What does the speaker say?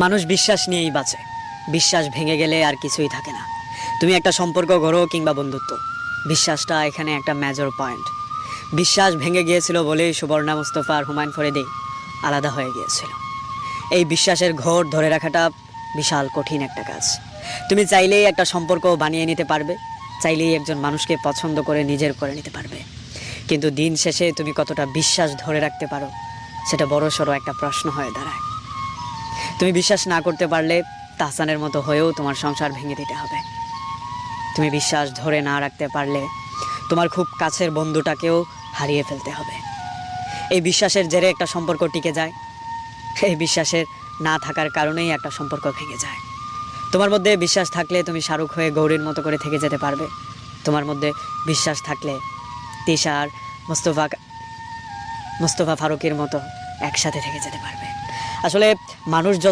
মানুষ বিশ্বাস নিয়েই বাঁচে। বিশ্বাস ভেঙে গেলে আর কিছুই থাকে না। তুমি একটা সম্পর্ক গড়ো কিংবা বন্ধুত্ব, বিশ্বাসটা এখানে একটা মেজর পয়েন্ট। বিশ্বাস ভেঙে গিয়েছিল বলেই সুবর্ণা মুস্তফা আর হুমায়ুন ফরিদি আলাদা হয়ে গিয়েছিল। এই বিশ্বাসের ঘোর ধরে রাখাটা বিশাল কঠিন একটা কাজ। তুমি চাইলেই একটা সম্পর্ক বানিয়ে নিতে পারবে, চাইলেই একজন মানুষকে পছন্দ করে নিজের করে নিতে পারবে, কিন্তু দিন শেষে তুমি কতটা বিশ্বাস ধরে রাখতে পারো সেটা বড়সড় একটা প্রশ্ন হয়ে দাঁড়ায়। তুমি বিশ্বাস না করতে পারলে তাহসানের মতো হয়েও তোমার সংসার ভেঙে দিতে হবে। তুমি বিশ্বাস ধরে না রাখতে পারলে তোমার খুব কাছের বন্ধুটাকেও হারিয়ে ফেলতে হবে। এই বিশ্বাসের জেরে একটা সম্পর্ক টিকে যায়, এই বিশ্বাসের না থাকার কারণেই একটা সম্পর্ক ভেঙে যায়। তোমার মধ্যে বিশ্বাস থাকলে তুমি শাহরুখ হয়ে গৌরীর মতো করে থেকে যেতে পারবে। তোমার মধ্যে বিশ্বাস থাকলে তিশা আর মোস্তফা ফারুকের মতো একসাথে থেকে যেতে পারবে। আসলে মানুষ যত